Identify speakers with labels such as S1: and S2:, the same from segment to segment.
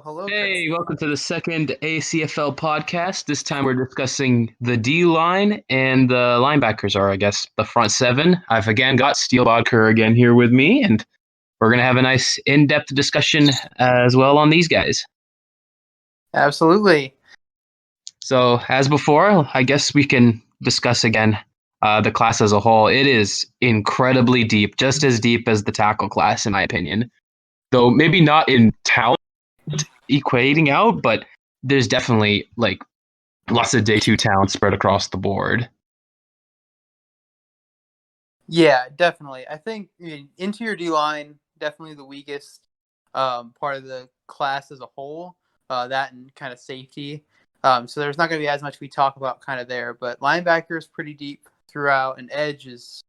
S1: hello, Chris.
S2: Hey, welcome to the second ACFL podcast. This time we're discussing the D line and the linebackers are, I guess, the front seven. I've again got Steel Vodka again here with me, and we're going to have a nice in-depth discussion as well on these guys.
S1: Absolutely.
S2: So, as before, I guess we can discuss again the class as a whole. It is incredibly deep, just as deep as the tackle class, in my opinion. Though maybe not in talent equating out, but there's definitely like lots of day two talent spread across the board.
S1: Yeah, definitely. I think interior D line definitely the weakest part of the class as a whole. That and kind of safety. So there's not going to be as much we talk about kind of there, but linebacker is pretty deep throughout, and edge is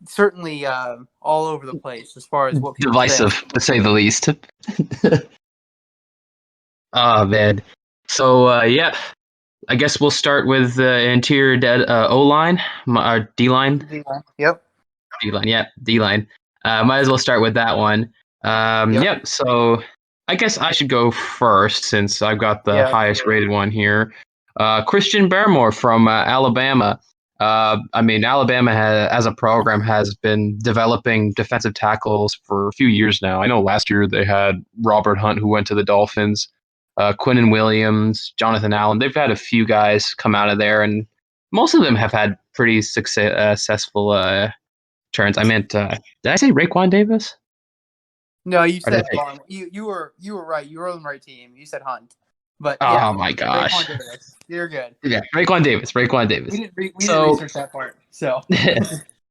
S1: certainly all over the place as far as what people
S2: Divisive,
S1: think.
S2: to say the least. Oh man. So yeah, I guess we'll start with the interior O line, or D line.
S1: D-line. Yep.
S2: D line, yeah, D line. Might as well start with that one.
S1: Yep.
S2: Yep. So I guess I should go first since I've got the
S1: Yeah.
S2: highest rated one here. Christian Bearmore from Alabama. Alabama as a program has been developing defensive tackles for a few years now. I know last year they had Robert Hunt, who went to the Dolphins, Quinnen Williams, Jonathan Allen. They've had a few guys come out of there, and most of them have had pretty successful turns. Did I say Raekwon Davis?
S1: No, you
S2: Or did
S1: said
S2: I say,
S1: wrong. You were right. You were on the right team. You said Hunt, but yeah,
S2: oh my gosh.
S1: Raekwon Davis. You're good.
S2: Yeah, Raekwon Davis. Raekwon Davis.
S1: We didn't
S2: So,
S1: research that part. So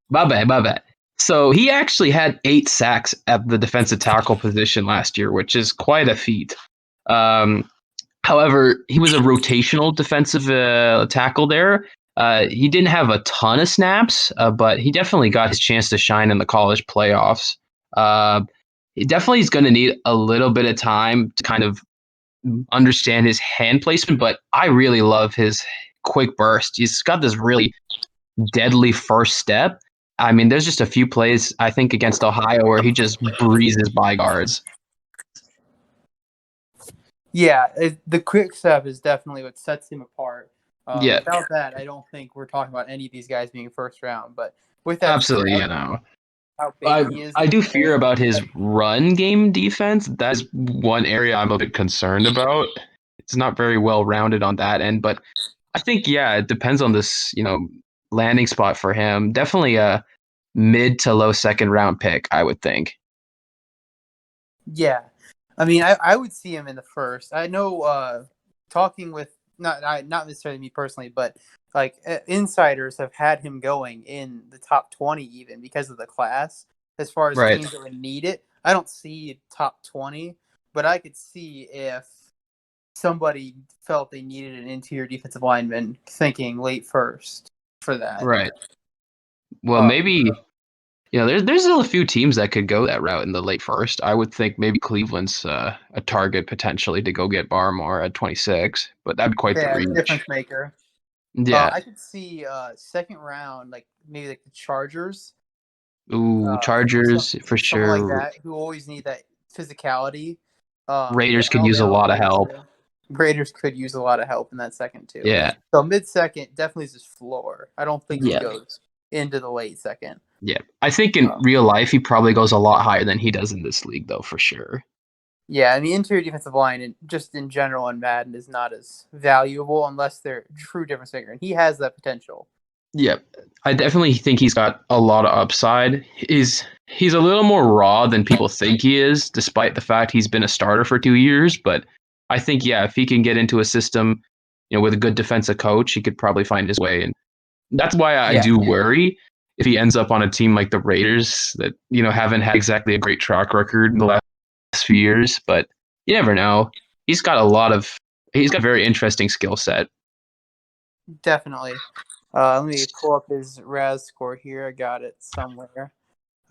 S2: my bad. So he actually had 8 sacks at the defensive tackle position last year, which is quite a feat. Um, However, he was a rotational defensive tackle there. He didn't have a ton of snaps, but he definitely got his chance to shine in the college playoffs. He definitely is going to need a little bit of time to kind of understand his hand placement, but I really love his quick burst. He's got this really deadly first step. I mean, there's just a few plays, I think, against Ohio where he just breezes by guards.
S1: yeah, the quick step is definitely what sets him apart.
S2: Yeah,
S1: Without that, I don't think we're talking about any of these guys being first round. But with that
S2: absolutely.
S1: said,
S2: You know,
S1: how big
S2: I
S1: he is
S2: I
S1: in
S2: do
S1: the
S2: fear
S1: game.
S2: about his run game defense. That's one area I'm a bit concerned about. It's not very well rounded on that end, but I think yeah, it depends on this, landing spot for him. Definitely a mid to low second round pick, I would think.
S1: Yeah, I mean, I would see him in the first. I know, talking with not necessarily me personally, but like insiders have had him going in the top 20 even because of the class. As far as
S2: Right.
S1: teams that would need it, I don't see top 20, but I could see if somebody felt they needed an interior defensive lineman, thinking late first for that.
S2: Right. Well,
S1: Uh,
S2: maybe there's still a few teams that could go that route in the late first. I would think maybe Cleveland's a target potentially to go get Bearmore at 26, but that'd be quite the
S1: yeah,
S2: reach.
S1: difference maker.
S2: Yeah.
S1: I could see second round, like maybe like the Chargers,
S2: Ooh,
S1: so,
S2: Chargers for
S1: someone like
S2: sure.
S1: that who always need that physicality.
S2: Raiders could use a
S1: Alabama
S2: lot of
S1: Raiders
S2: help.
S1: too. Raiders could use a lot of help in that second too.
S2: Yeah.
S1: So mid second definitely is his floor. I don't think he
S2: Yeah.
S1: goes into the late second.
S2: Yeah. I think in real life he probably goes a lot higher than he does in this league though, for sure.
S1: Yeah, and the interior defensive line, and just in general in Madden, is not as valuable unless they're true difference maker, and he has that potential.
S2: Yeah. I definitely think he's got a lot of upside. He's a little more raw than people think he is, despite the fact he's been a starter for 2 years. But I think, yeah, if he can get into a system, with a good defensive coach, he could probably find his way. And that's why I
S1: Yeah,
S2: do worry if he ends up on a team like the Raiders that, haven't had exactly a great track record in the last few years. But you never know. He's got a very interesting skill set.
S1: definitely. Let me pull up his RAS score here. I got it somewhere.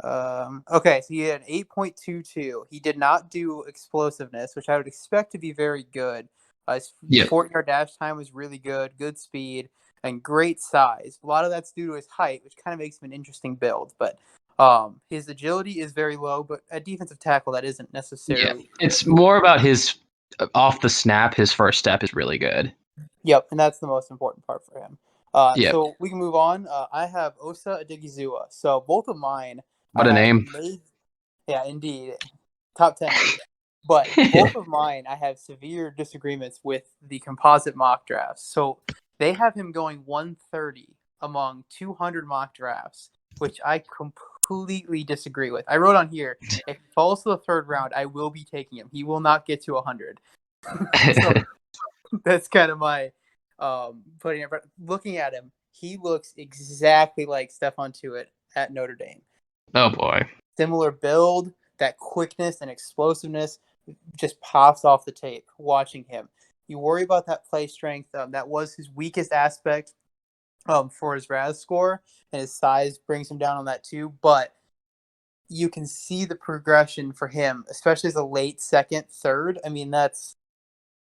S1: Okay, so he had 8.22. He did not do explosiveness, which I would expect to be very good. His
S2: Yeah.
S1: 40-yard dash time was really good speed, and great size. A lot of that's due to his height, which kind of makes him an interesting build. But his agility is very low, but at defensive tackle, that isn't
S2: Yeah.
S1: necessarily.
S2: It's more about his off the snap, his first step is really good.
S1: Yep, and that's the most important part for him.
S2: Yep.
S1: So we can move on. I have Osa Adigizua. So both of mine, I
S2: What a
S1: have
S2: name.
S1: made. Yeah, indeed, top 10. But both of mine, I have severe disagreements with the composite mock drafts. So they have him going 130 among 200 mock drafts, which I completely disagree with. I wrote on here, if he falls to the third round, I will be taking him. He will not get to 100. So that's kind of my putting it. But looking at him, he looks exactly like Stephon Tuitt at Notre Dame.
S2: Oh boy.
S1: Similar build, that quickness and explosiveness just pops off the tape watching him. You worry about that play strength. That was his weakest aspect for his RAS score, and his size brings him down on that too. But you can see the progression for him, especially as a late second, third. I mean, that's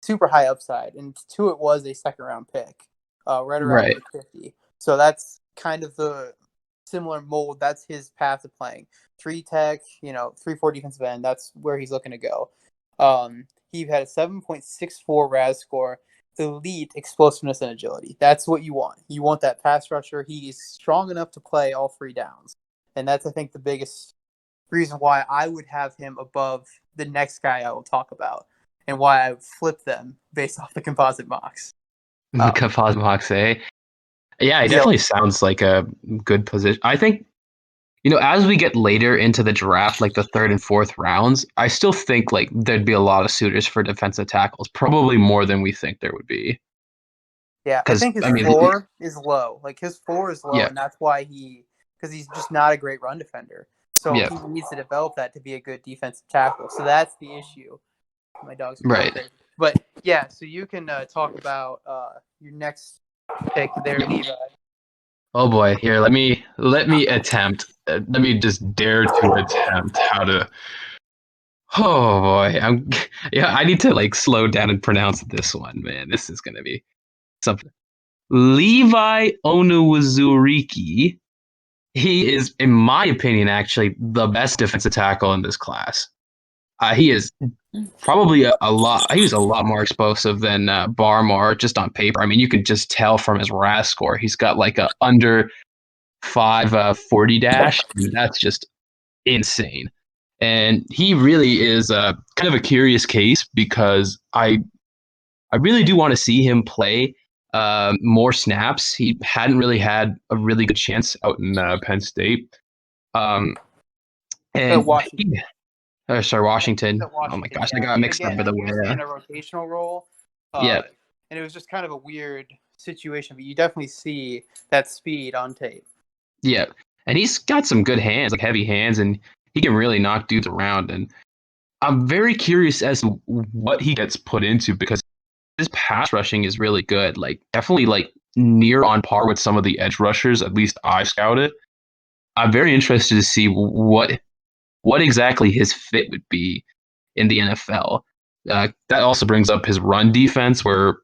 S1: super high upside. And two, it was a second round pick, right around
S2: Right.
S1: 850. So that's kind of the similar mold. That's his path of playing. 3 tech, 3-4 defensive end. That's where he's looking to go. He had a 7.64 RAS score, elite explosiveness and agility. That's what you want. You want that pass rusher. He's strong enough to play all 3 downs. And that's, I think, the biggest reason why I would have him above the next guy I will talk about, and why I would flip them based off the composite mocks.
S2: Composite mocks, eh? Yeah, it
S1: Yeah,
S2: definitely sounds like a good position. I think, as we get later into the draft, like the third and fourth rounds, I still think like there'd be a lot of suitors for defensive tackles, probably more than we think there would be.
S1: yeah. I
S2: Because
S1: think his
S2: I mean,
S1: floor is low. Like his floor is low,
S2: yeah,
S1: and that's why because he's just not a great run defender. So
S2: yeah,
S1: he needs to develop that to be a good defensive tackle. So that's the issue. My dog's going
S2: right.
S1: crazy. But yeah, so you can talk about your next pick there, Levi.
S2: Oh boy, here let me attempt. Let me just dare to attempt how to. Oh boy, yeah. I need to like slow down and pronounce this one, man. This is gonna be something. Levi Onuwazuriki. He is, in my opinion, actually the best defensive tackle in this class. He is probably a lot. He was a lot more explosive than Bearmore just on paper. I mean, you could just tell from his RAS score. He's got like a under 540 dash. And that's just insane. And he really is kind of a curious case because I really do want to see him play more snaps. He hadn't really had a really good chance out in Penn State. Um, and
S1: Washington.
S2: sorry, Washington.
S1: At
S2: Oh my
S1: Washington,
S2: gosh, I
S1: yeah.
S2: got
S1: And
S2: mixed up
S1: again,
S2: by the
S1: he was
S2: way.
S1: in a rotational role,
S2: Yeah,
S1: and it was just kind of a weird situation. But you definitely see that speed on tape.
S2: yeah, and he's got some good hands, like heavy hands, and he can really knock dudes around. And I'm very curious as to what he gets put into because his pass rushing is really good. Like definitely like near on par with some of the edge rushers. At least I scouted. I'm very interested to see what exactly his fit would be in the NFL. That also brings up his run defense, where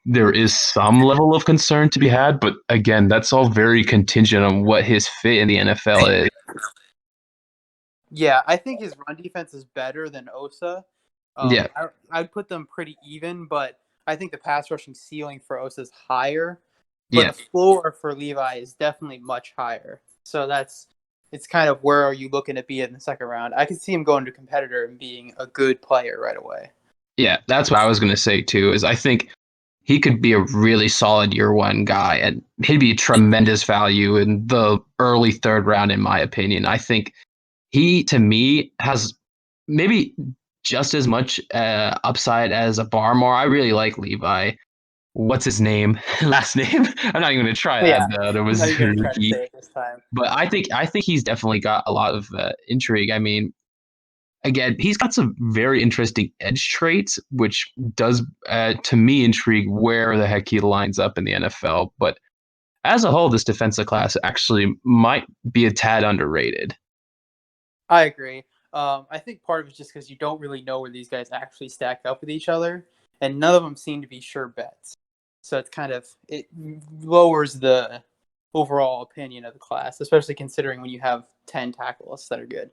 S2: there is some level of concern to be had, but again, that's all very contingent on what his fit in the NFL is.
S1: Yeah, I think his run defense is better than Osa.
S2: Yeah,
S1: I'd put them pretty even, but I think the pass rushing ceiling for Osa is higher, but
S2: yeah,
S1: the floor for Levi is definitely much higher. So it's kind of where are you looking to be in the second round. I could see him going to competitor and being a good player right away.
S2: yeah. That's what I was gonna say too. Is I think he could be a really solid year one guy, and he'd be tremendous value in the early third round, in my opinion. I think he, to me, has maybe just as much upside as a Barmore. I really like Levi. What's his name? Last name? I'm not even gonna try
S1: But yeah,
S2: that. There
S1: I'm
S2: was
S1: not even gonna try to
S2: rookie,
S1: say it this time.
S2: but I think he's definitely got a lot of intrigue. I mean, again, he's got some very interesting edge traits, which does to me intrigue where the heck he lines up in the NFL. But as a whole, this defensive class actually might be a tad underrated.
S1: I agree. I think part of it's just because you don't really know where these guys actually stack up with each other, and none of them seem to be sure bets. So it lowers the overall opinion of the class, especially considering when you have 10 tackle lists that are good.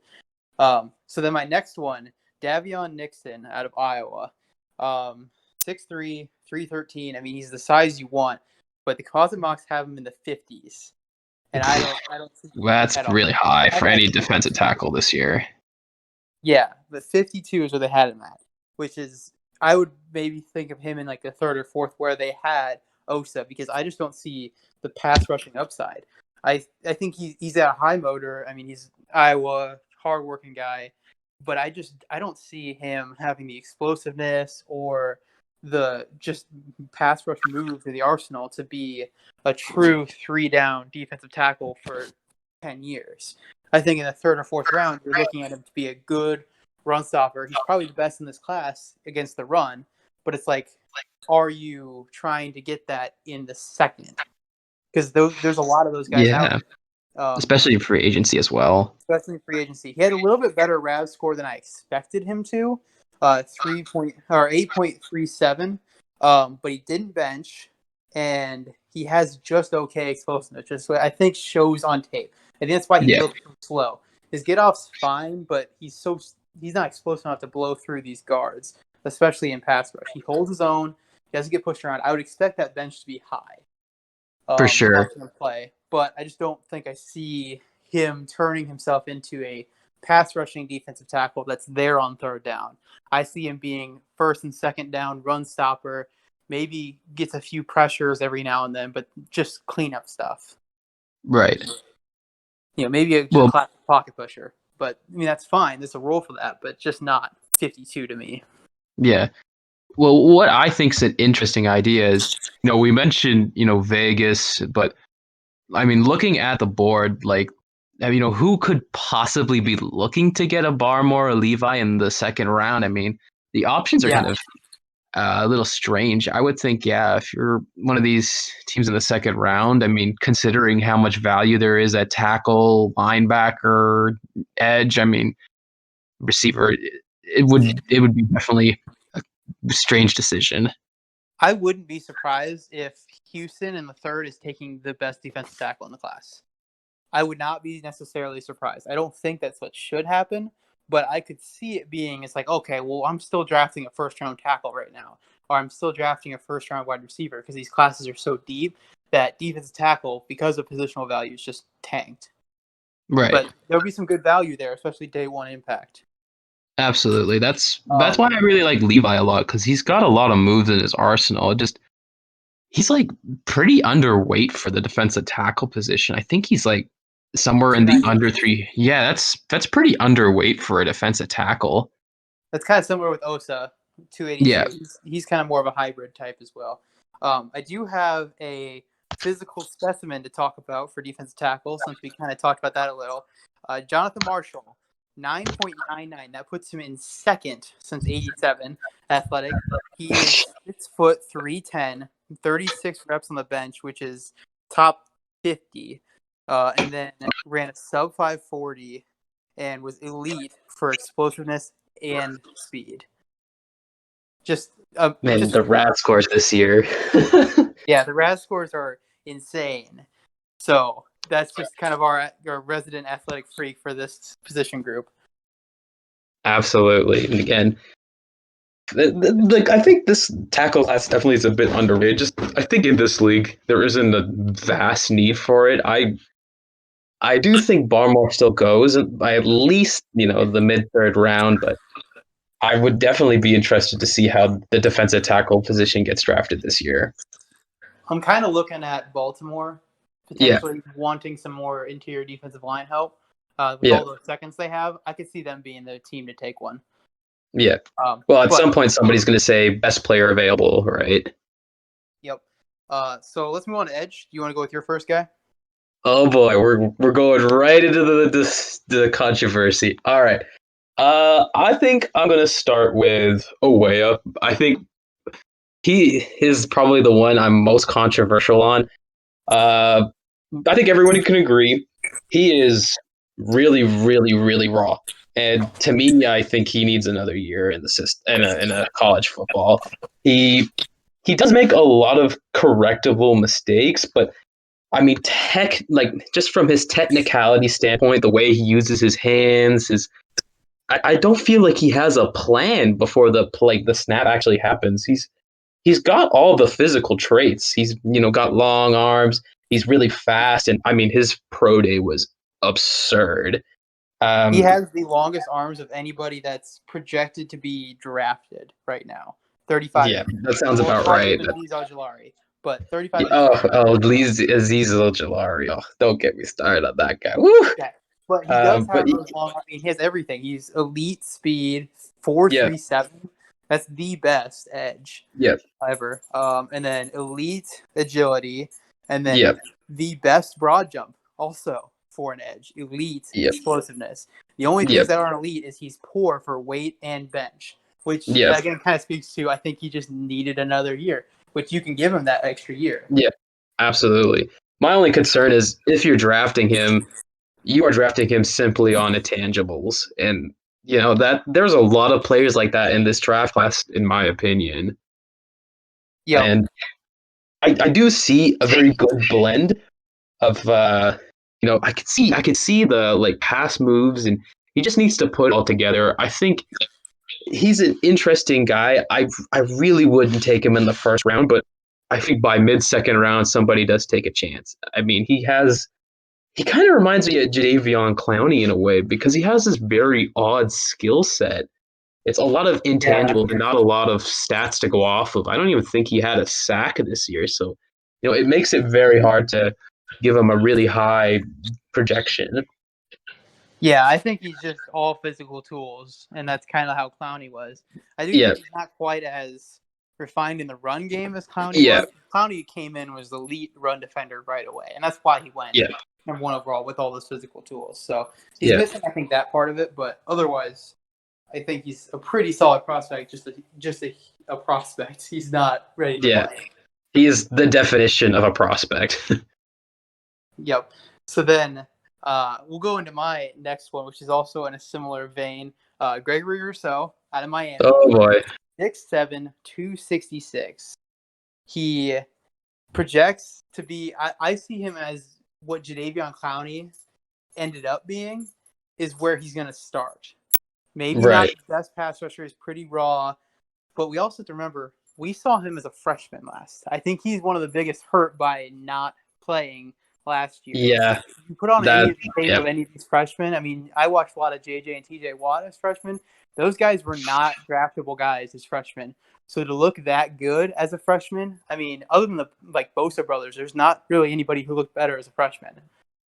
S1: So then my next one, Davion Nixon out of Iowa. 6'3", 313. I mean, he's the size you want, but the closet mocks have him in the 50s, and I don't see him
S2: That's
S1: at all.
S2: really high
S1: I
S2: for
S1: had
S2: any
S1: him at
S2: defensive
S1: 52.
S2: tackle this year.
S1: Yeah, but 52 is where they had him at, which is I would maybe think of him in like the third or fourth where they had Osa, because I just don't see the pass rushing upside. I think he's at a high motor. I mean, he's Iowa, hardworking guy, but I don't see him having the explosiveness or the just pass rush move to the arsenal to be a true 3-down defensive tackle for 10 years. I think in the third or fourth round, you're looking at him to be a good run stopper. He's probably the best in this class against the run, but it's like, are you trying to get that in the second? Because there's a lot of those guys out
S2: Yeah,
S1: there,
S2: especially in free agency as well.
S1: especially in free agency. He had a little bit better RAV score than I expected him to, 8.37, but he didn't bench, and he has just okay explosiveness. Just what I think shows on tape. I think that's why he
S2: Yeah,
S1: looks so slow. His get off's fine, but he's not explosive enough to blow through these guards, especially in pass rush. He holds his own. He doesn't get pushed around. I would expect that bench to be high,
S2: for sure.
S1: watching him play, but I just don't think I see him turning himself into a pass rushing defensive tackle that's there on third down. I see him being first and second down run stopper, maybe gets a few pressures every now and then, but just clean up stuff.
S2: Right.
S1: Maybe a
S2: Well,
S1: classic pocket pusher, but I mean, that's fine. There's a role for that, but just not 52 to me.
S2: yeah. Well, what I think is an interesting idea is, we mentioned, Vegas, but I mean, looking at the board, like, who could possibly be looking to get a Bearmore or Levi in the second round? I mean, the options are
S1: Yeah.
S2: kind of a little strange. I would think, yeah, if you're one of these teams in the second round, I mean, considering how much value there is at tackle, linebacker, edge, I mean, receiver, it would be definitely a strange decision.
S1: I wouldn't be surprised if Houston in the third is taking the best defensive tackle in the class. I would not be necessarily surprised. I don't think that's what should happen, but I could see it being, it's like, okay, well, I'm still drafting a first-round tackle right now, or I'm still drafting a first-round wide receiver, because these classes are so deep that defensive tackle, because of positional value, is just tanked.
S2: Right.
S1: But there'll be some good value there, especially day one impact.
S2: Absolutely. That's why I really like Levi a lot, because he's got a lot of moves in his arsenal. He's like pretty underweight for the defensive tackle position. I think he's like somewhere in the under 3. Yeah, that's pretty underweight for a defensive tackle.
S1: That's kind of similar with Osa, 282.
S2: Yeah.
S1: He's kind of more of a hybrid type as well. I do have a physical specimen to talk about for defensive tackle, since we kind of talked about that a little. Jonathan Marshall, 9.99. That puts him in second since 87 athletic. He is 6 foot 310, 36 reps on the bench, which is top 50. And then ran a sub 540 and was elite for explosiveness and speed.
S2: Man, the RAD scores this year.
S1: Yeah, the RAS scores are insane. So that's just kind of our resident athletic freak for this position group.
S2: Absolutely. And again, I think this tackle class definitely is a bit underrated. I think in this league there isn't a vast need for it. I do think Bearmore still goes by at least the mid third round, but I would definitely be interested to see how the defensive tackle position gets drafted this year.
S1: I'm kind of looking at Baltimore potentially wanting some more interior defensive line help. With all those seconds they have, I could see them being the team to take one.
S2: Yeah. Well, at some point, somebody's going to say best player available, right?
S1: Yep. So let's move on to edge. Do you want to go with your first guy?
S2: Oh boy, we're going right into the controversy. All right. I think I'm going to start with Owea. I think he is probably the one I'm most controversial on. I think everyone can agree he is really, really, really raw. And to me, I think he needs another year in the system in a college football. He does make a lot of correctable mistakes, but I mean, just from his technicality standpoint, the way he uses his hands, I don't feel like he has a plan before the snap actually happens. He's got all the physical traits. He's got long arms. He's really fast, and I mean his pro day was absurd.
S1: He has the longest arms of anybody that's projected to be drafted right now. 35
S2: Yeah,
S1: inches.
S2: that sounds
S1: Well,
S2: about
S1: tied with
S2: right.
S1: Aziz Ojulari, but 35 inches.
S2: Aziz Ojulari. Oh, don't get me started on that guy. Woo!
S1: Yeah. But he does
S2: But
S1: have those long. I mean, he has everything. He's elite speed, 4.37. That's the best edge
S2: yeah,
S1: ever. And then elite agility, and then
S2: yeah,
S1: the best broad jump also for an edge. Elite
S2: yeah,
S1: explosiveness. The only
S2: yeah,
S1: things that aren't elite is he's poor for weight and bench, which
S2: yeah,
S1: again kind of speaks to I think he just needed another year, which you can give him that extra year.
S2: yeah. Absolutely. My only concern is if you're drafting him, you are drafting him simply on intangibles, and that there's a lot of players like that in this draft class, in my opinion.
S1: Yep.
S2: And I do see a very good blend of I could see the like pass moves, and he just needs to put it all together. I think he's an interesting guy. I really wouldn't take him in the first round, but I think by mid-second round somebody does take a chance. I mean, he kind of reminds me of Davion Clowney in a way because he has this very odd skill set. It's a lot of
S1: Yeah.
S2: intangibles and not a lot of stats to go off of. I don't even think he had a sack this year, so it makes it very hard to give him a really high projection.
S1: Yeah, I think he's just all physical tools, and that's kind of how Clowney was. I do
S2: Yeah,
S1: think he's not quite as refined in the run game as Clowney
S2: yeah,
S1: was. Clowney came in was the elite run defender right away, and that's why he went
S2: yeah,
S1: number one overall with all those physical tools. So he's
S2: yeah,
S1: missing, I think, that part of it, but otherwise, I think he's a pretty solid prospect. Just a prospect. He's not ready to
S2: yeah.
S1: play.
S2: He is the definition of a prospect.
S1: Yep. So then we'll go into my next one, which is also in a similar vein. Gregory Rousseau out of Miami,
S2: Oh boy.
S1: 6'7", 266. He projects to be. I see him as what Jadeveon Clowney ended up being is where he's going to start. Maybe not
S2: Right.
S1: the best pass rusher. He's pretty raw, but we also have to remember we saw him as a freshman last. I think he's one of the biggest hurt by not playing last year.
S2: Yeah.
S1: You put on any
S2: That.
S1: of the tape
S2: Yeah.
S1: of any of these freshmen. I mean, I watched a lot of JJ and TJ Watt as freshmen. Those guys were not draftable guys as freshmen. So to look that good as a freshman, I mean, other than the Bosa brothers, there's not really anybody who looked better as a freshman.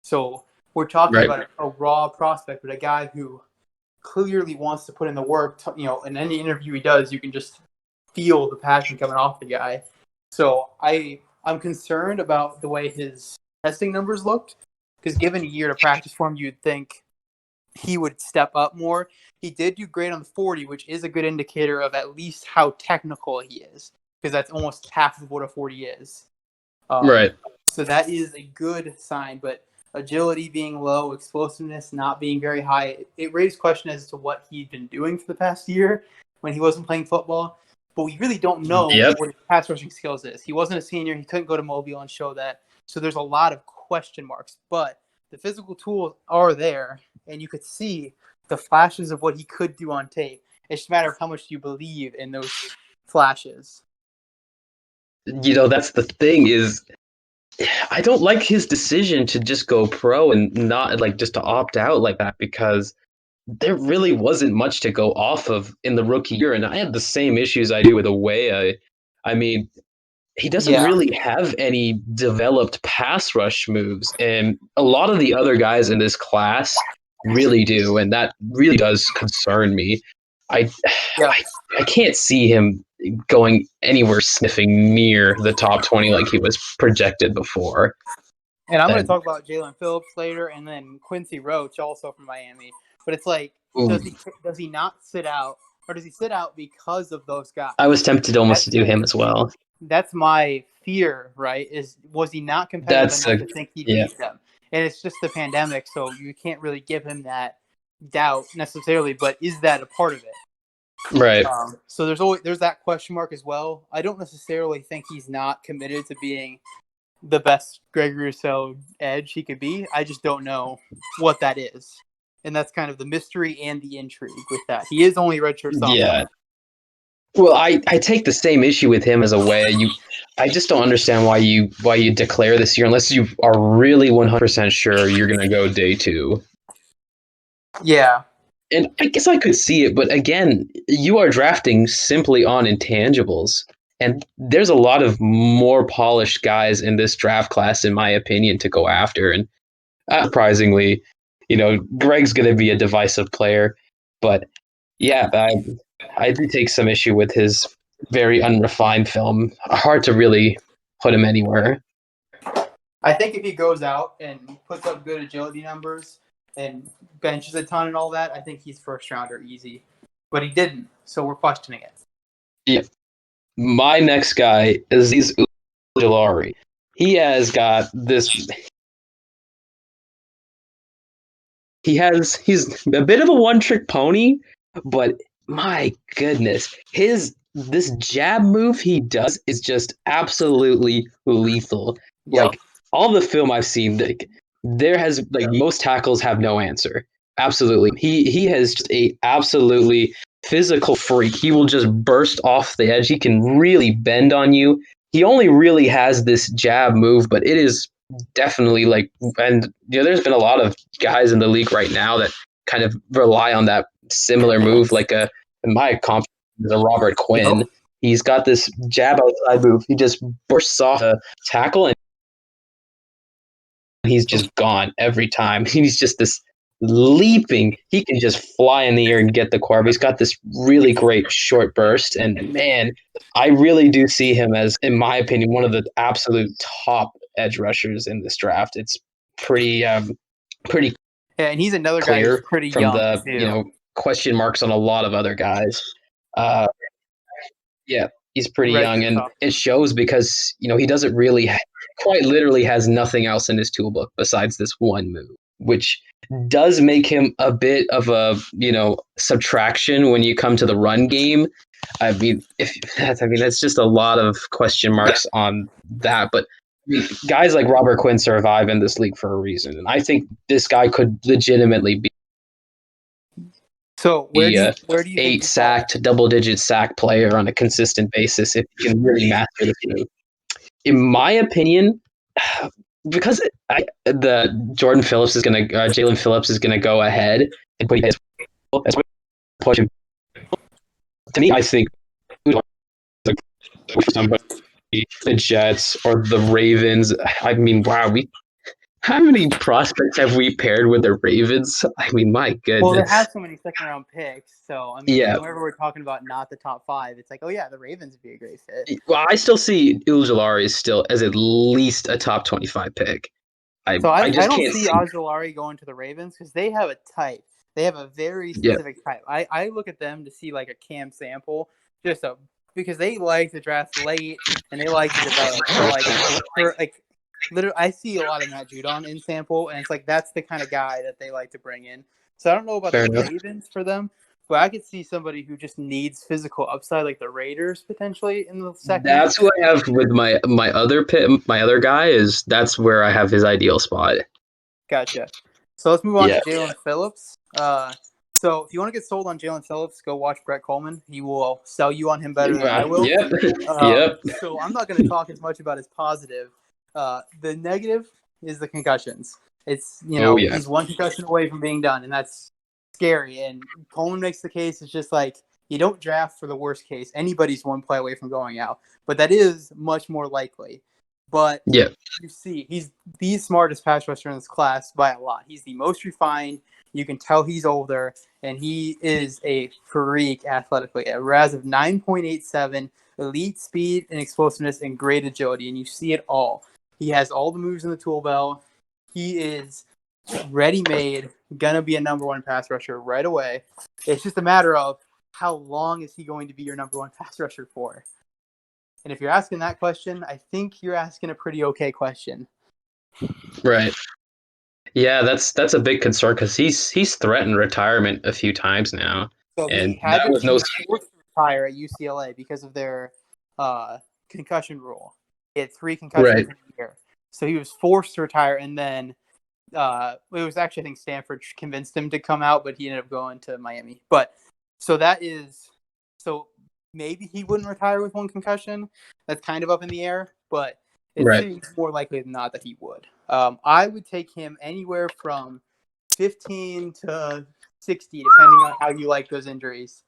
S1: So we're talking
S2: Right.
S1: about a raw prospect, but a guy who clearly wants to put in the work. In any interview he does, you can just feel the passion coming off the guy. So I'm concerned about the way his testing numbers looked, because given a year to practice for him, you'd think he would step up more. He did do great on the 40, which is a good indicator of at least how technical he is, because that's almost half of what a 40 is.
S2: Right.
S1: So that is a good sign, but agility being low, explosiveness not being very high, it raised question as to what he'd been doing for the past year when he wasn't playing football. But we really don't know
S2: Yep.
S1: what his pass rushing skills is. He wasn't a senior. He couldn't go to Mobile and show that. So there's a lot of question marks. But the physical tools are there, and you could see the flashes of what he could do on tape. It's just a matter of how much you believe in those flashes.
S2: That's the thing is I don't like his decision to just go pro and not like just to opt out like that, because there really wasn't much to go off of in the rookie year. And I had the same issues I do with Awea. I mean, he doesn't
S1: Yeah.
S2: really have any developed pass rush moves. And a lot of the other guys in this class really do. And that really does concern me. I,
S1: Yeah.
S2: I can't see him going anywhere sniffing near the top 20 like he was projected before.
S1: And I'm going to
S2: And
S1: talk about Jaylen Phillips later, and then Quincy Roach, also from Miami. But it's like,
S2: ooh,
S1: does he not sit out, or does he sit out because of those guys?
S2: I was tempted almost to
S1: That's
S2: do him as well.
S1: that's my fear, right? Was he not competitive enough to think he'd
S2: Yeah,
S1: beat them? And it's just the pandemic, so you can't really give him that doubt necessarily. But is that a part of it?
S2: right.
S1: So there's that question mark as well. I don't necessarily think he's not committed to being the best Gregory Rousseau edge he could be. I just don't know what that is. and that's kind of the mystery and the intrigue with that. He is only redshirt sophomore.
S2: Yeah. Well, I take the same issue with him as a way. I just don't understand why you declare this year unless you are really 100% sure you're going to go day 2.
S1: Yeah.
S2: And I guess I could see it, but again, you are drafting simply on intangibles. And there's a lot of more polished guys in this draft class, in my opinion, to go after. And surprisingly, Greg's going to be a divisive player. But yeah, I do take some issue with his very unrefined film. Hard to really put him anywhere.
S1: I think if he goes out and puts up good agility numbers and benches a ton and all that, I think he's first rounder easy. But he didn't, so we're questioning it.
S2: Yeah. My next guy is Ujulari. He has got this. He's a bit of a one-trick pony, but my goodness, this jab move he does is just absolutely lethal.
S1: Yep.
S2: Like all the film I've seen, most tackles have no answer. Absolutely, he has just a absolutely physical freak. He will just burst off the edge. He can really bend on you. He only really has this jab move, but it is definitely and there's been a lot of guys in the league right now that kind of rely on that similar move, in my comp, the Robert Quinn. Yep. He's got this jab outside move. He just bursts off a tackle and he's just gone every time. He's just this leaping. He can just fly in the air and get the quarterback. He's got this really great short burst, and man, I really do see him as, in my opinion, one of the absolute top edge rushers in this draft. It's pretty
S1: yeah, and he's another guy who's pretty
S2: from
S1: young
S2: the
S1: too.
S2: Question marks on a lot of other guys. Yeah, he's pretty young, and it shows because he doesn't really quite literally has nothing else in his toolbook besides this one move, which does make him a bit of a subtraction when you come to the run game. I mean, that's just a lot of question marks on that, but guys like Robert Quinn survive in this league for a reason, and I think this guy could legitimately be.
S1: So where do you
S2: 8 sacked, double-digit sack player on a consistent basis if you can really master this move? In my opinion, because Jaylen Phillips is gonna go ahead and put his push him. To me, I think somebody, the Jets or the Ravens. I mean, wow, how many prospects have we paired with the Ravens? I mean, my goodness.
S1: Well, they have so many second-round picks, so I mean, whenever we're talking about not the top 5, it's like, oh yeah, the Ravens would be a great fit.
S2: Well, I still see Ujulari still as at least a top 25 pick.
S1: I don't see Ujulari going to the Ravens because they have a type. They have a very specific type. I look at them to see like a Cam Sample, because they like to draft late and they like to develop. So literally, I see a lot of Matt Judon in Sample, and it's like that's the kind of guy that they like to bring in. So I don't know about the Ravens for them, but I could see somebody who just needs physical upside, like the Raiders potentially in the second.
S2: That's who I have with my other guy. That's where I have his ideal spot.
S1: Gotcha. So let's move on to Jaylen Phillips. So if you want to get sold on Jaylen Phillips, go watch Brett Coleman. He will sell you on him better than I will.
S2: Yep.
S1: So I'm not going to talk as much about his positive. The negative is the concussions. It's he's one concussion away from being done, and that's scary. And Coleman makes the case. It's just like you don't draft for the worst case. Anybody's one play away from going out, but that is much more likely. But you see, he's the smartest pass rusher in this class by a lot. He's the most refined. You can tell he's older, and he is a freak athletically. A RAS of 9.87, elite speed and explosiveness, and great agility, and you see it all. He has all the moves in the tool belt. He is ready-made, gonna be a number 1 pass rusher right away. It's just a matter of how long is he going to be your number 1 pass rusher for? And if you're asking that question, I think you're asking a pretty okay question.
S2: Right. Yeah, that's a big concern because he's threatened retirement a few times now.
S1: So he had to be forced to retire at UCLA because of their concussion rule. He had 3 concussions in a year. So he was forced to retire, and then it was actually, I think Stanford convinced him to come out, but he ended up going to Miami. But so maybe he wouldn't retire with one concussion. That's kind of up in the air, but it
S2: Right.
S1: seems more likely than not that he would. I would take him anywhere from 15 to 60, depending on how you like those injuries.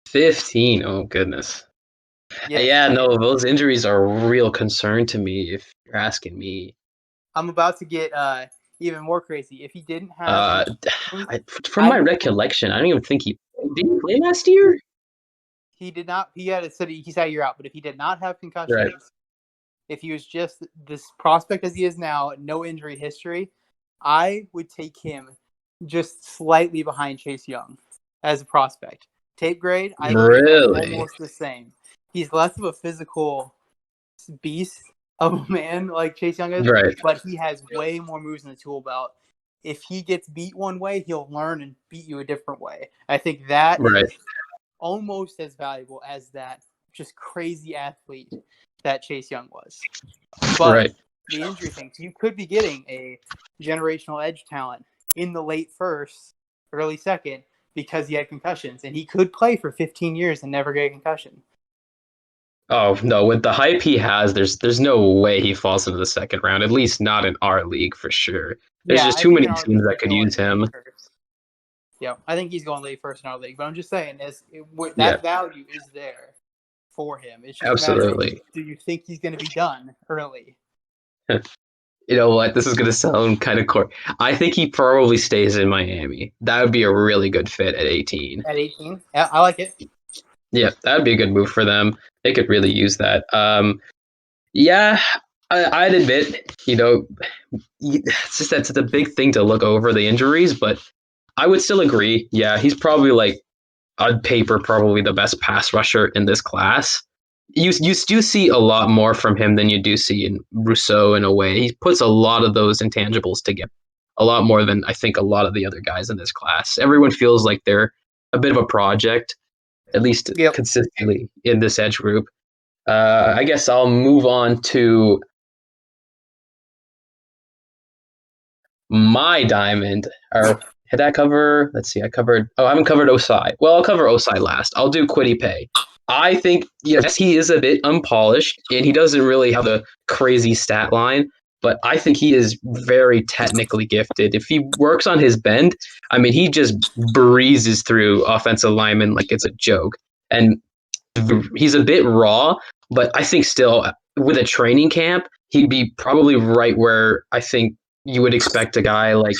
S2: 15. Oh goodness.
S1: Yes,
S2: Yeah, no, those injuries are a real concern to me. If you're asking me,
S1: I'm about to get even more crazy. If he didn't have
S2: uh,
S1: concussions,
S2: from
S1: I
S2: my
S1: would.
S2: recollection, I don't even think did he play last year.
S1: He did not. He had he's had a year out. But if he did not have
S2: Right.
S1: concussions, if he was just this prospect as he is now, no injury history, I would take him just slightly behind Chase Young as a prospect. Tape grade, I would give him
S2: Really?
S1: almost the same. He's less of a physical beast of a man like Chase Young is,
S2: Right.
S1: but he has way more moves in the tool belt. If he gets beat one way, he'll learn and beat you a different way. I think that
S2: Right.
S1: is almost as valuable as that just crazy athlete that Chase Young was. But
S2: Right.
S1: the injury thing, so you could be getting a generational edge talent in the late first, early second, because he had concussions, and he could play for 15 years and never get a concussion.
S2: Oh no, with the hype he has, there's no way he falls into the second round. At least not in our league for sure. There's
S1: Yeah,
S2: just
S1: I
S2: too
S1: think
S2: many
S1: in our
S2: teams
S1: league
S2: that
S1: he's
S2: could
S1: going
S2: use
S1: late
S2: him.
S1: first. Yeah, I think he's going late first in our league. But I'm just saying,
S2: Yeah,
S1: that value is there for him. It's just a matter of,
S2: absolutely.
S1: do you think he's going to be done early?
S2: You know what? This is gonna sound kind of cool. I think he probably stays in Miami. That would be a really good fit at 18.
S1: At 18? Yeah, I like it.
S2: Yeah, that would be a good move for them. They could really use that. Yeah, I'd admit, it's just that's a big thing to look over the injuries, but I would still agree. Yeah, he's probably like on paper probably the best pass rusher in this class. You do see a lot more from him than you do see in Rousseau in a way. He puts a lot of those intangibles together, a lot more than I think a lot of the other guys in this class. Everyone feels like they're a bit of a project, at least
S1: Yep.
S2: consistently in this edge group. I guess I'll move on to my diamond. Or did I cover? Let's see. I haven't covered Osai. Well, I'll cover Osai last. I'll do Quiddy Pay. I think yes, he is a bit unpolished, and he doesn't really have a crazy stat line. But I think he is very technically gifted. If he works on his bend, I mean, he just breezes through offensive linemen like it's a joke. And he's a bit raw, but I think still with a training camp, he'd be probably right where I think you would expect a guy like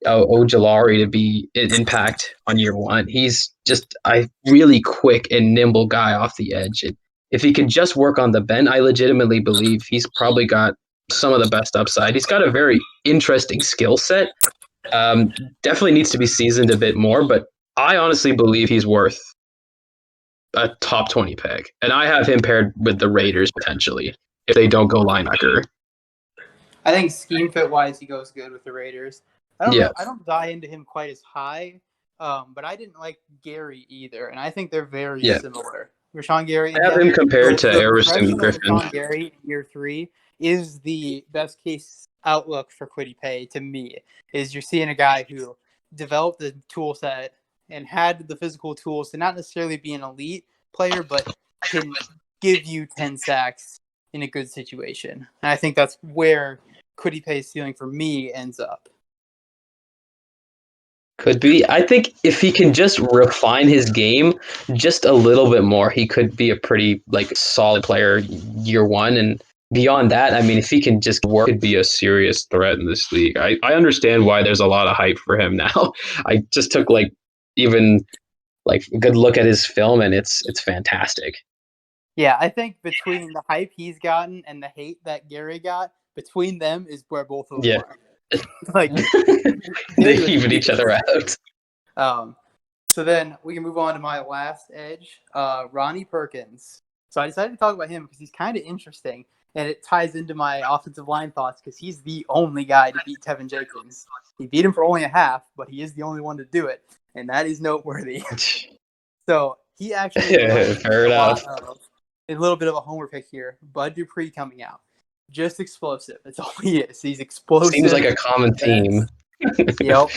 S2: Ojolari to be an impact on year one. He's just a really quick and nimble guy off the edge. And if he could just work on the bend, I legitimately believe he's probably got some of the best upside. He's got a very interesting skill set. Um, Definitely needs to be seasoned a bit more, but I honestly believe he's worth a top 20 pick. And I have him paired with the Raiders potentially if they don't go linebacker.
S1: I think scheme fit wise, he goes good with the Raiders. I don't
S2: Yeah.
S1: know. I don't buy into him quite as high, but I didn't like Gary either, and I think they're very
S2: Yeah.
S1: similar. Rashawn Gary,
S2: I have him compared to
S1: the
S2: Harrison
S1: progression of
S2: Griffin.
S1: Rashawn Gary in year 3 is the best case outlook for Quiddy Pay to me. Is you're seeing a guy who developed the tool set and had the physical tools to not necessarily be an elite player, but can give you 10 sacks in a good situation. And I think that's where Quiddy Pay's ceiling for me ends up.
S2: Could be. I think if he can just refine his game just a little bit more, he could be a pretty like solid player year one. And beyond that, I mean, if he can just work, could be a serious threat in this league. I understand why there's a lot of hype for him now. I just took even a good look at his film, and it's fantastic.
S1: Yeah, I think between the hype he's gotten and the hate that Gary got, between them is where both of them
S2: Yeah.
S1: are. Like
S2: They even each other out.
S1: So then we can move on to my last edge, Ronnie Perkins. So I decided to talk about him because he's kind of interesting, and it ties into my offensive line thoughts because he's the only guy to beat Tevin Jenkins. He beat him for only a half, but he is the only one to do it, and that is noteworthy. So he actually
S2: Fair enough.
S1: a little bit of a homer pick here. Bud Dupree coming out. Just explosive. That's all he is. He's explosive.
S2: Seems like a common theme.
S1: Yep.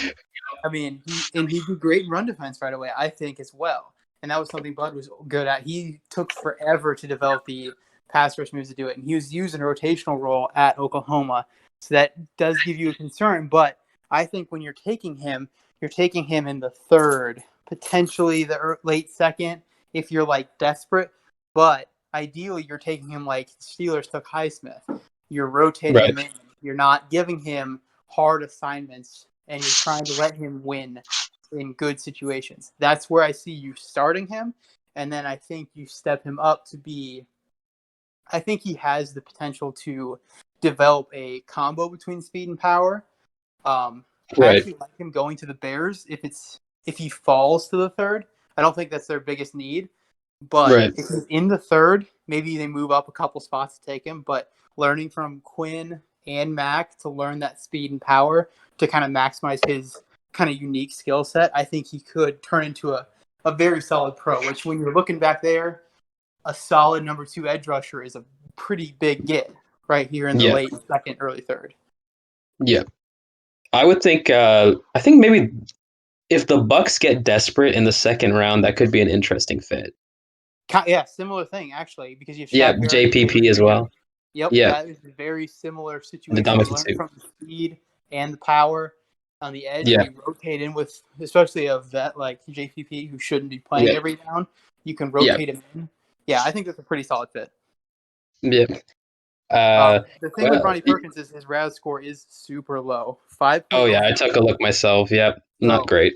S1: I mean, he did great in run defense right away, I think, as well. And that was something Bud was good at. He took forever to develop the pass rush moves to do it, and he was used in a rotational role at Oklahoma. So that does give you a concern. But I think when you're taking him in the third, potentially the late second, if you're like desperate. But ideally, you're taking him like the Steelers took Highsmith. You're rotating him in. You're not giving him hard assignments, and you're trying to let him win in good situations. That's where I see you starting him, and then I think you step him up to be. I think he has the potential to develop a combo between speed and power. I actually like him going to the Bears if he falls to the third. I don't think that's their biggest need, but if he's in the third, maybe they move up a couple spots to take him. But learning from Quinn and Mac to learn that speed and power to kind of maximize his kind of unique skill set, I think he could turn into a very solid pro, which when you're looking back there, a solid number 2 edge rusher is a pretty big get right here in the late second, early third.
S2: Yeah. I would think, I think maybe if the Bucks get desperate in the second round, that could be an interesting fit.
S1: Yeah, similar thing, actually, because you
S2: have JPP as well.
S1: Yep, that is a very similar situation.
S2: The
S1: Learn from the speed and the power on the edge. You rotate in with, especially a vet like JPP who shouldn't be playing every down. You can rotate him in. Yeah, I think that's a pretty solid fit.
S2: Yeah.
S1: The thing with Ronnie Perkins is his RAS score is super low. 5.
S2: Oh yeah, I took a look myself. Yep, not great.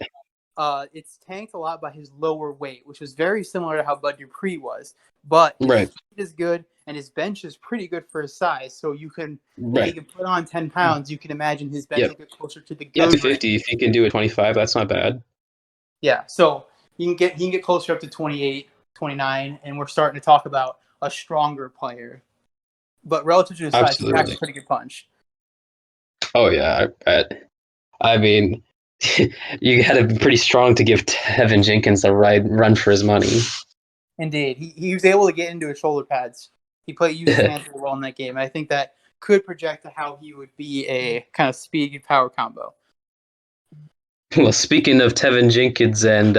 S1: It's tanked a lot by his lower weight, which was very similar to how Bud Dupree was. But his speed is good, and his bench is pretty good for his size. So you can, if he can put on 10 pounds, you can imagine his bench will get closer to the good.
S2: 250. If he can do a 25, that's not bad.
S1: Yeah, so he can get closer up to 28, 29, and we're starting to talk about a stronger player. But relative to his size, he packs a pretty good punch.
S2: Oh yeah, I bet. I mean, you got to be pretty strong to give Tevin Jenkins a run for his money.
S1: Indeed, he was able to get into his shoulder pads. He used his hands really well in that game. I think that could project to how he would be a kind of speed power combo.
S2: Well, speaking of Tevin Jenkins and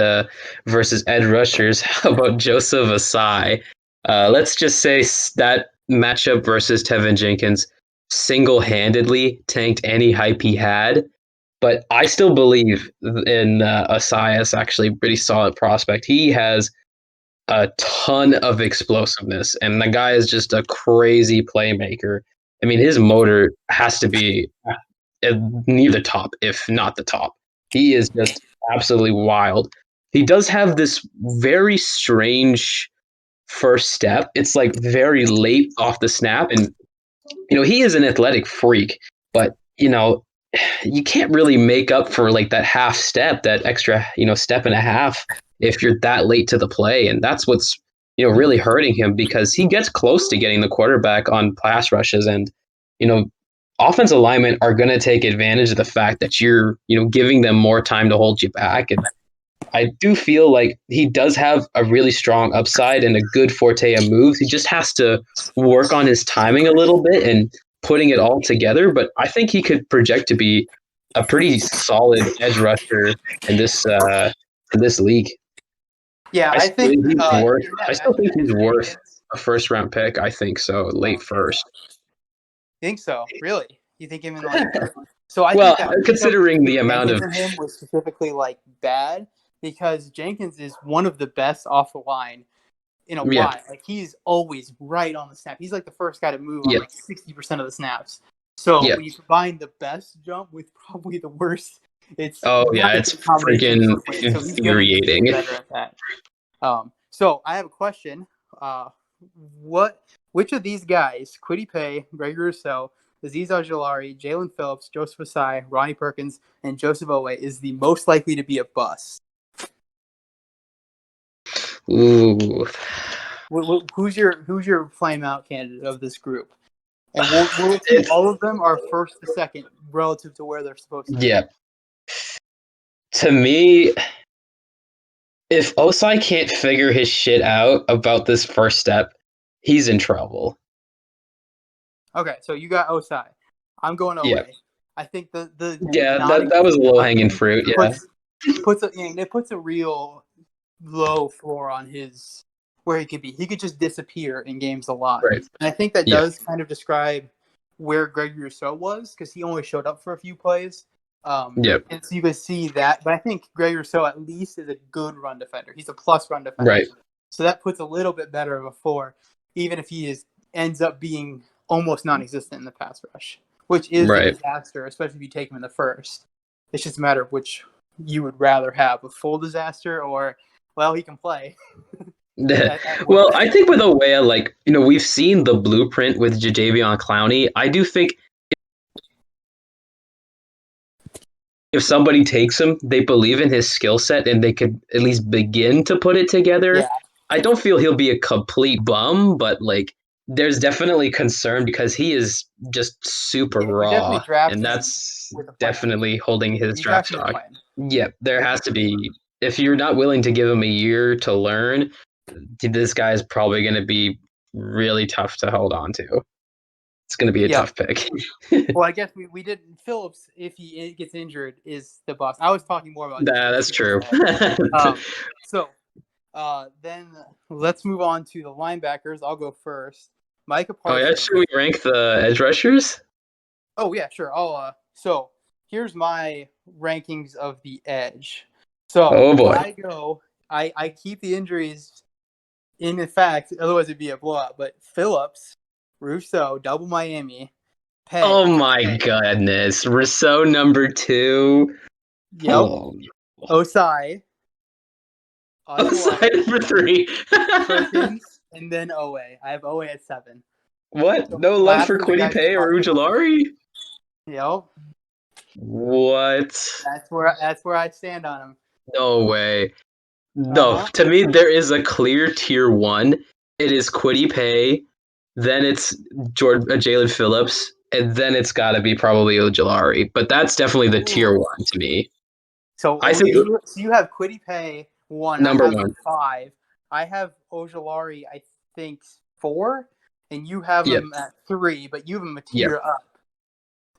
S2: versus edge rushers, how about Joseph Asai? Let's just say that matchup versus Tevin Jenkins single-handedly tanked any hype he had. But I still believe in Asai as actually a pretty solid prospect. He has a ton of explosiveness, and the guy is just a crazy playmaker. I mean, his motor has to be near the top, if not the top. He is just absolutely wild. He does have this very strange first step. It's like very late off the snap, and he is an athletic freak, but you can't really make up for like that half step, that extra step and a half if you're that late to the play, and that's what's really hurting him, because he gets close to getting the quarterback on pass rushes, and offensive linemen are going to take advantage of the fact that you're giving them more time to hold you back. And I do feel like he does have a really strong upside and a good forte of moves. He just has to work on his timing a little bit and putting it all together. But I think he could project to be a pretty solid edge rusher in this league.
S1: Yeah, I think
S2: I still think he's worth a first round pick. I think so, late first.
S1: Think so? Really? You think him in like third? So I think that
S2: considering the amount of
S1: him was specifically like bad, because Jenkins is one of the best off the line in a while. Like he's always right on the snap. He's like the first guy to move on like 60% of the snaps. So when you combine the best jump with probably the worst, it's
S2: it's freaking infuriating.
S1: Better at that. So I have a question. Which of these guys, Kwity Paye, Gregory Rousseau, Azeez Ojulari, Jaylen Phillips, Joseph Asai, Ronnie Perkins, and Joseph Owe is the most likely to be a bust?
S2: Ooh.
S1: Who's your flame out candidate of this group? And we'll see all of them are first to second relative to where they're supposed to be.
S2: Yeah. To me, if Osai can't figure his shit out about this first step, he's in trouble.
S1: Okay, so you got Osai. I'm going
S2: Yeah.
S1: away. I think the
S2: Yeah, that was a low hanging fruit. Yeah.
S1: it puts a real low floor on his where he could be. He could just disappear in games a lot.
S2: Right.
S1: And I think that
S2: Yeah.
S1: does kind of describe where Gregory Rousseau was because he only showed up for a few plays.
S2: Yep.
S1: And so you could see that. But I think Gregory Rousseau at least is a good run defender. He's a plus run defender.
S2: Right.
S1: So that puts a little bit better of a floor, even if he ends up being almost non-existent in the pass rush, which is a disaster, especially if you take him in the first. It's just a matter of which you would rather have, a full disaster or, well, he can play.
S2: Well, I think with Owea, like, we've seen the blueprint with Davion Clowney. I do think if somebody takes him, they believe in his skill set and they could at least begin to put it together.
S1: Yeah.
S2: I don't feel he'll be a complete bum, but like there's definitely concern because he is just super raw, and that's definitely holding his draft stock. Yep, there has to be. If you're not willing to give him a year to learn, this guy's probably going to be really tough to hold on to. It's going to be a tough pick.
S1: Well, I guess we didn't. Phillips, if he gets injured, is the boss. I was talking more about.
S2: That's true.
S1: Then let's move on to the linebackers. I'll go first. Micah Parsons.
S2: Oh yeah, should we rank the edge rushers?
S1: Oh yeah, sure. So here's my rankings of the edge. So
S2: oh boy,
S1: I keep the injuries in fact, otherwise it'd be a blowout. But Phillips, Rousseau, double Miami. Pay.
S2: Oh my goodness, Rousseau number 2.
S1: Yep. Oh. Osai.
S2: Osai number 3.
S1: Perkins, and then Owe. I have Owe at 7.
S2: What? So no love for Kwity Paye or Ojulari?
S1: Yep.
S2: What?
S1: That's where I stand on him.
S2: No way. No, to me there is a clear tier 1. It is Kwity Paye, then it's Jaylen Phillips, and then it's got to be probably Ojulari. But that's definitely the tier 1 to me.
S1: So I think so you have Kwity Paye 1,
S2: number
S1: I have
S2: 1,
S1: 5. I have Ojulari, I think 4, and you have him at 3, but you have him a tier up.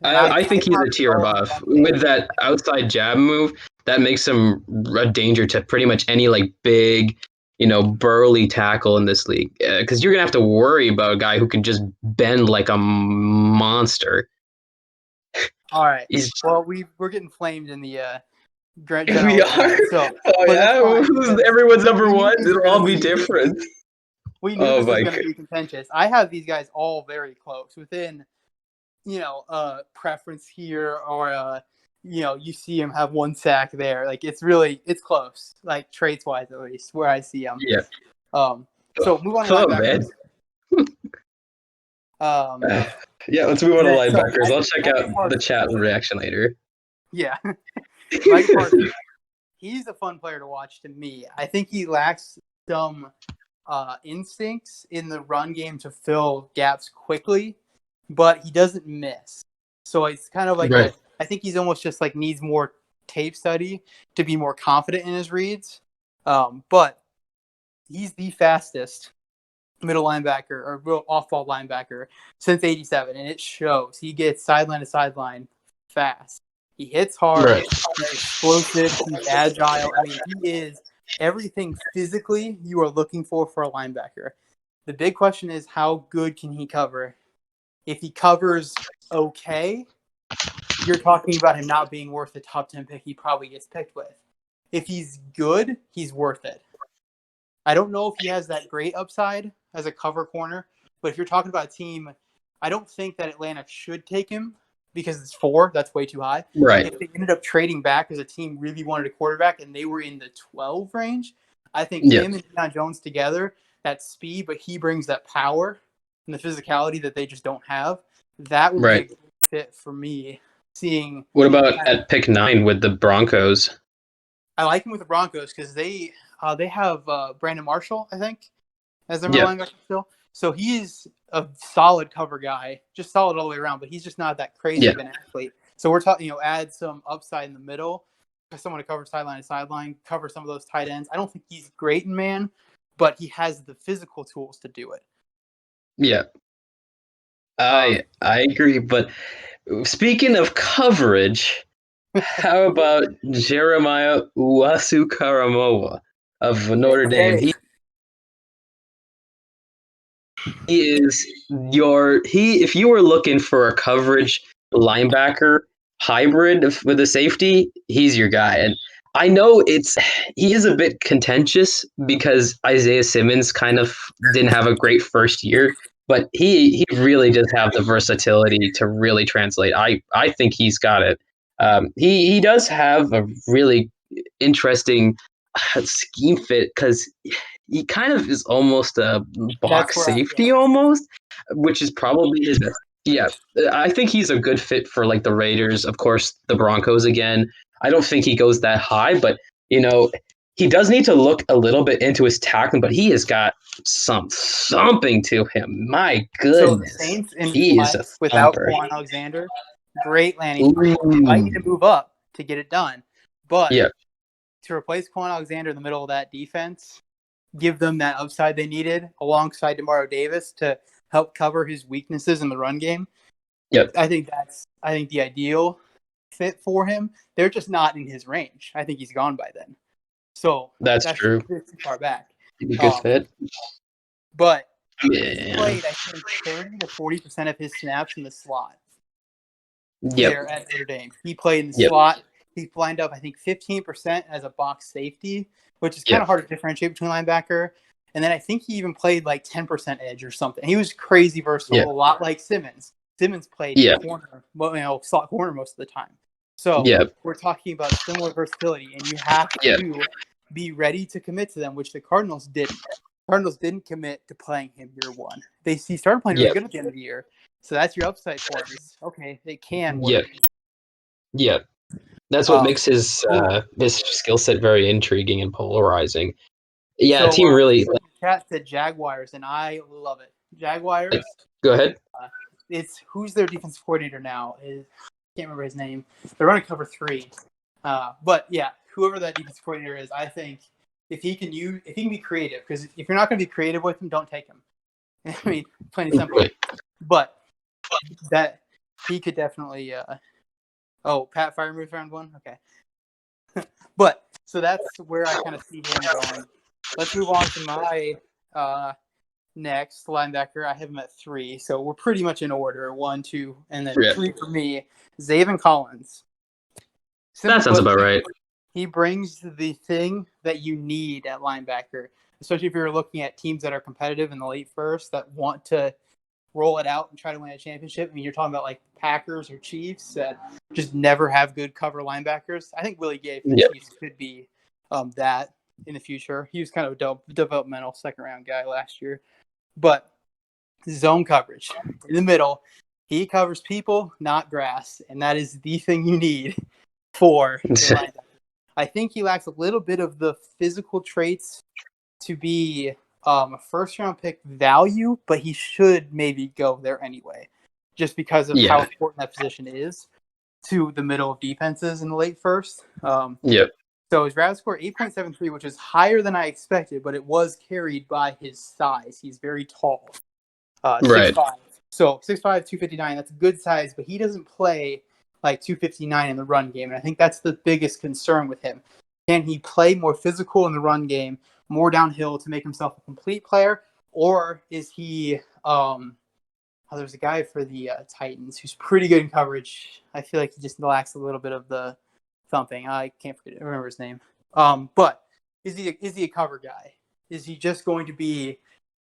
S2: I think he's a tier above. With that outside jab move, that makes him a danger to pretty much any like big, burly tackle in this league. Because you're gonna have to worry about a guy who can just bend like a monster.
S1: All right. Well, we're getting flamed in the
S2: we are. So, everyone's number 1. It'll all be different.
S1: We knew this was going to be contentious. I have these guys all very close within. Preference here or you see him have 1 sack there. Like it's close, like traits wise at least, where I see him.
S2: Yeah.
S1: So move on to linebackers.
S2: Yeah, let's move on to linebackers. I'll check out the chat reaction later.
S1: Yeah. Mike Parsons, he's a fun player to watch to me. I think he lacks some instincts in the run game to fill gaps quickly. But he doesn't miss. So it's kind of like, I think he's almost just like needs more tape study to be more confident in his reads. But he's the fastest middle linebacker or real off-ball linebacker since 87. And it shows. He gets sideline to sideline fast. He hits hard. He's explosive. He's agile. I mean, he is everything physically you are looking for a linebacker. The big question is, how good can he cover? If he covers okay, you're talking about him not being worth the top 10 pick he probably gets picked with. If he's good, he's worth it. I don't know if he has that great upside as a cover corner, but if you're talking about a team, I don't think that Atlanta should take him because it's 4. That's way too high.
S2: Right.
S1: If they ended up trading back because a team really wanted a quarterback and they were in the 12 range, I think him and Deion Jones together, that speed, but he brings that power and the physicality that they just don't have, that would be a good fit for me.
S2: What about at pick 9 with the Broncos?
S1: I like him with the Broncos because they have Brandon Marshall, I think, as their middle linebacker still. So he's a solid cover guy, just solid all the way around, but he's just not that crazy of an athlete. So we're talking, add some upside in the middle, someone to cover sideline to sideline, cover some of those tight ends. I don't think he's great in man, but he has the physical tools to do it.
S2: Yeah. I agree, but speaking of coverage, how about Jeremiah Wasukaramova of Notre Dame?
S1: Okay.
S2: He is if you were looking for a coverage linebacker hybrid with a safety, he's your guy. And I know he is a bit contentious because Isaiah Simmons kind of didn't have a great first year, but he really does have the versatility to really translate. I think he's got it. He does have a really interesting scheme fit because he kind of is almost a
S1: That's
S2: box
S1: where
S2: safety almost, which is probably his best. Yeah, I think he's a good fit for like the Raiders, of course, the Broncos again. I don't think he goes that high, but you know, he does need to look a little bit into his tackling, but he has got something to him. My
S1: So the
S2: goodness,
S1: Saints in
S2: he is a
S1: flex without
S2: thumper.
S1: Quan Alexander, great landing spot. They might need
S2: Ooh.
S1: to move up to get it done, but
S2: Yeah,
S1: to replace Quan Alexander in the middle of that defense, give them that upside they needed alongside Demario Davis to help cover his weaknesses in the run game.
S2: yep,
S1: I think the ideal fit for him. They're just not in his range. I think he's gone by then. So
S2: that's
S1: that's
S2: true.
S1: too far back.
S2: He'd be a good fit.
S1: But he
S2: Yeah,
S1: played, I think, 30 to 40% of his snaps in the slot
S2: yep,
S1: there at Notre Dame. He played in the
S2: yep,
S1: slot. He lined up, I think, 15% as a box safety, which is kind of
S2: yep,
S1: hard to differentiate between linebacker. And then I think he even played like 10% edge or something. He was crazy versatile,
S2: yep,
S1: a lot like Simmons. Simmons played
S2: yep,
S1: corner, slot corner most of the time. So
S2: yep,
S1: we're talking about similar versatility, and you have
S2: yep.
S1: to be ready to commit to them, which the Cardinals didn't. Cardinals didn't commit to playing him year one. He started playing really
S2: Yep.
S1: good at the end of the year. So that's your upside for him. Okay, it can work.
S2: Yep. Yep. That's what
S1: Um,
S2: makes his skill set very intriguing and polarizing. Yeah,
S1: so
S2: team really.
S1: chat said Jaguars, and I love it. Jaguars.
S2: Go ahead.
S1: It's who's their defensive coordinator now? Can't remember his name. They're running cover 3. But yeah, whoever that defensive coordinator is, I think if he can be creative, because if you're not going to be creative with him, don't take him. I mean, plain and simple. But that he could definitely. Pat Firemouth round 1. Okay. But so that's where I kind of see him going. Let's move on to my next linebacker. I have him at 3, so we're pretty much in order. 1, 2, and then 3 for me. Zaven Collins.
S2: That sounds about right.
S1: He brings the thing that you need at linebacker, especially if you're looking at teams that are competitive in the late first that want to roll it out and try to win a championship. I mean, you're talking about like Packers or Chiefs that just never have good cover linebackers. I think Willie Gay from the Chiefs could be that in the future. He was kind of a developmental second-round guy last year. But zone coverage in the middle, he covers people, not grass, and that is the thing you need for a linebacker. I think he lacks a little bit of the physical traits to be a first-round pick value, but he should maybe go there anyway, just because of how important that position is to the middle of defenses in the late first. So his RAS score 8.73, which is higher than I expected, but it was carried by his size. He's very tall, 6'5". So 6'5", 259, that's a good size, but he doesn't play like 259 in the run game, and I think that's the biggest concern with him. Can he play more physical in the run game, more downhill to make himself a complete player, or is he there's a guy for the Titans who's pretty good in coverage. I feel like he just lacks a little bit of the thumping. I can't remember his name. But is he a cover guy? Is he just going to be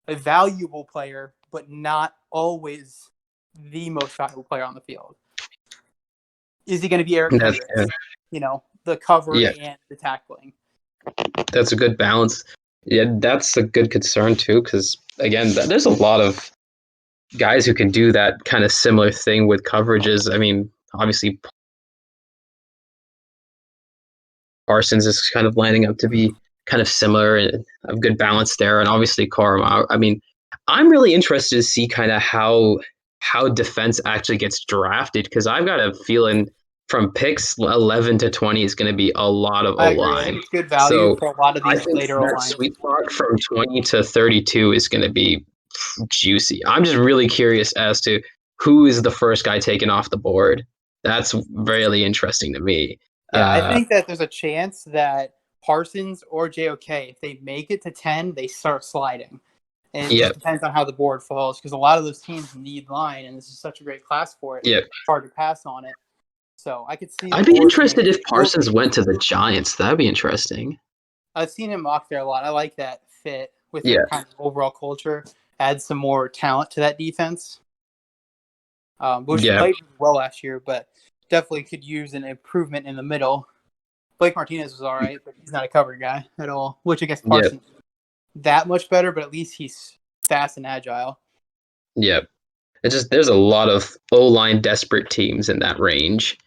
S1: a valuable player, but not always the most valuable player on the field? Is he going to be Eric Kendricks? The cover and the tackling.
S2: That's a good balance. Yeah, that's a good concern too, because again, there's a lot of guys who can do that kind of similar thing with coverages. I mean, obviously, Parsons is kind of lining up to be kind of similar and a good balance there, and obviously Carm. I mean, I'm really interested to see kind of how defense actually gets drafted, because I've got a feeling from picks 11 to 20 is going to be a lot of O-line.
S1: It's good value for a lot of these later
S2: O-line. Sweet spot from 20 to 32 is going to be juicy. I'm just really curious as to who is the first guy taken off the board? That's really interesting to me.
S1: Yeah, I think that there's a chance that Parsons or JOK, if they make it to 10, they start sliding. And it just depends on how the board falls, because a lot of those teams need line, and this is such a great class for it.
S2: Yep.
S1: It's hard to pass on it. So I could see the
S2: I'd be
S1: board
S2: interested
S1: being
S2: if Parsons went to the Giants. That'd be interesting.
S1: I've seen him mock there a lot. I like that fit with
S2: Yeah.
S1: their kind of overall culture. Add some more talent to that defense. Which played well last year, but definitely could use an improvement in the middle. Blake Martinez was all right, but he's not a cover guy at all, which I guess Parsons that much better, but at least he's fast and agile.
S2: Yep. It's just there's a lot of O-line desperate teams in that range.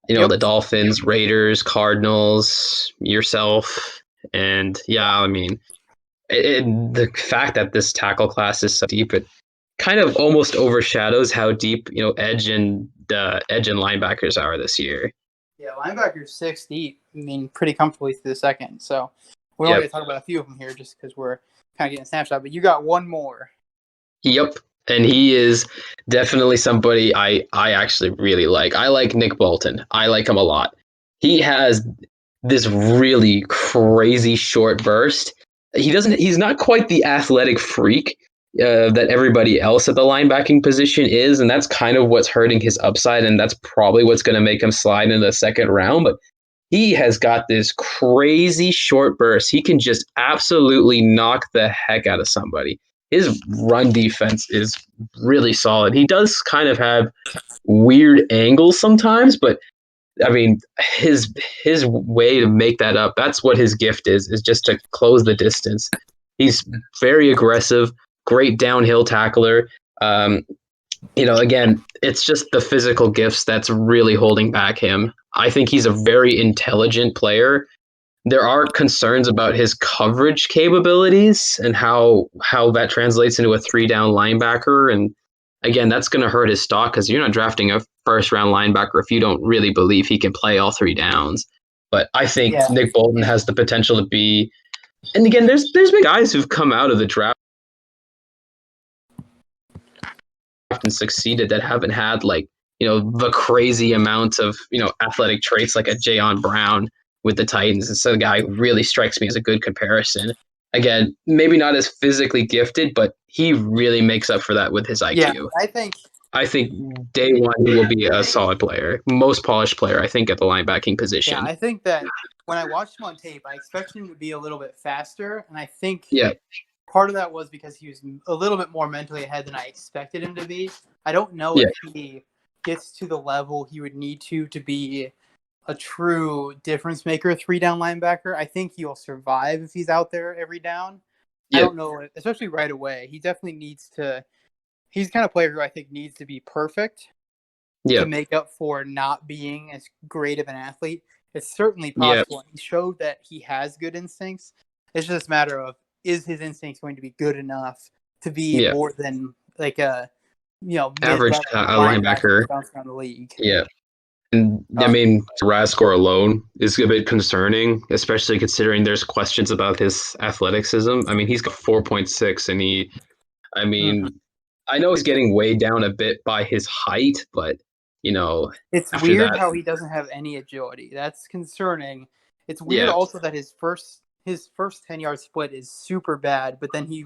S2: You know, the Dolphins, Raiders, Cardinals, yourself, and I mean, the fact that this tackle class is so deep, it kind of almost overshadows how deep edge and linebackers are this year.
S1: Yeah, linebackers 6 deep. I mean, pretty comfortably through the second. So we're only going to talk about a few of them here, just because we're kind of getting a snapshot. But you got one more.
S2: Yep. And he is definitely somebody I actually really like. I like Nick Bolton. I like him a lot. He has this really crazy short burst. He's not quite the athletic freak that everybody else at the linebacking position is, and that's kind of what's hurting his upside, and that's probably what's going to make him slide in the second round. But he has got this crazy short burst. He can just absolutely knock the heck out of somebody. His run defense is really solid. He does kind of have weird angles sometimes, but I mean, his way to make that up, that's what his gift is just to close the distance. He's very aggressive, great downhill tackler. Again, it's just the physical gifts that's really holding back him. I think he's a very intelligent player. There are concerns about his coverage capabilities and how that translates into a 3-down linebacker. And again, that's going to hurt his stock because you're not drafting a first-round linebacker if you don't really believe he can play all 3 downs. But I think Nick Bolton has the potential to be. And again, there's been guys who've come out of the draft and succeeded that haven't had the crazy amount of athletic traits like a Jayon Brown with the Titans. And so the guy really strikes me as a good comparison. Again, maybe not as physically gifted, but he really makes up for that with his IQ.
S1: Yeah,
S2: I think day one he will be a solid player, most polished player, I think, at the linebacking position.
S1: Yeah, I think that when I watched him on tape, I expected him to be a little bit faster, and I think part of that was because he was a little bit more mentally ahead than I expected him to be. I don't know if he gets to the level he would need to be a true difference maker 3-down linebacker. I think he'll survive if he's out there every down. I don't know, especially right away. He definitely needs to. He's the kind of player who I think needs to be perfect to make up for not being as great of an athlete. It's certainly possible. He showed that he has good instincts. It's just a matter of, is his instincts going to be good enough to be more than like a
S2: average linebacker
S1: around the league.
S2: Yeah. And I mean, RAS score alone is a bit concerning, especially considering there's questions about his athleticism. I mean, he's got 4.6, and I know he's getting weighed down a bit by his height, but
S1: it's weird how he doesn't have any agility. That's concerning. It's weird also that his first 10-yard split is super bad, but then he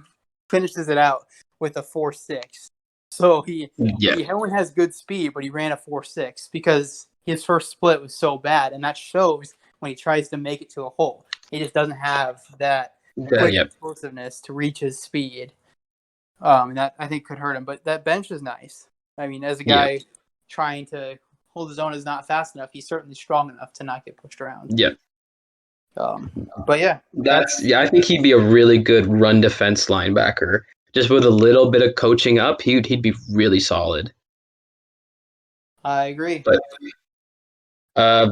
S1: finishes it out with a 4.6. So he has good speed, but he ran a 4.6 because his first split was so bad, and that shows when he tries to make it to a hole. He just doesn't have that quick explosiveness to reach his speed. And that I think could hurt him. But that bench is nice. I mean, as a guy trying to hold his own is not fast enough, he's certainly strong enough to not get pushed around.
S2: Yeah.
S1: But
S2: I think he'd be a really good run defense linebacker. Just with a little bit of coaching up, he'd be really solid.
S1: I agree.
S2: But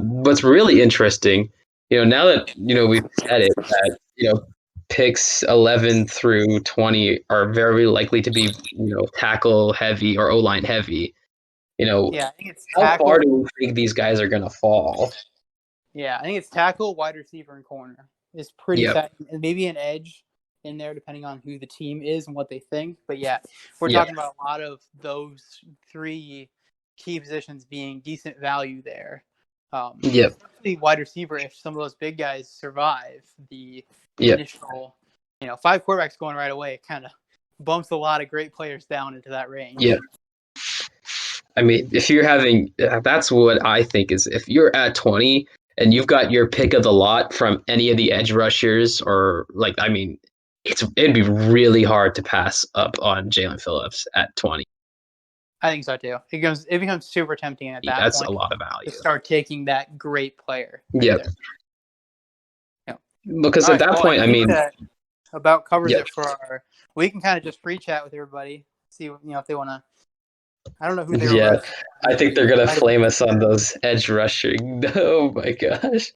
S2: what's really interesting, now that we've said it, that picks 11 through 20 are very likely to be tackle heavy or O-line heavy.
S1: I think it's
S2: how far do you think these guys are gonna fall?
S1: Yeah, I think it's tackle, wide receiver, and corner. It's pretty fat, and maybe an edge. in there depending on who the team is and what they think. But yeah, we're
S2: Yeah.
S1: talking about a lot of those 3 key positions being decent value there. Especially wide receiver, if some of those big guys survive the initial, 5 quarterbacks going right away, kind of bumps a lot of great players down into that range.
S2: Yeah. I mean, that's what I think is, if you're at 20 and you've got your pick of the lot from any of the edge rushers, or it'd be really hard to pass up on Jaylen Phillips at 20.
S1: I think so too. It becomes super tempting at that
S2: That's
S1: point.
S2: a lot of value.
S1: To start taking that great player.
S2: Because at that point,
S1: that about covers it for we can kind of just free chat with everybody. See, if they want to. I don't know who they were.
S2: I think they're gonna flame us on those edge rushing. Oh my gosh.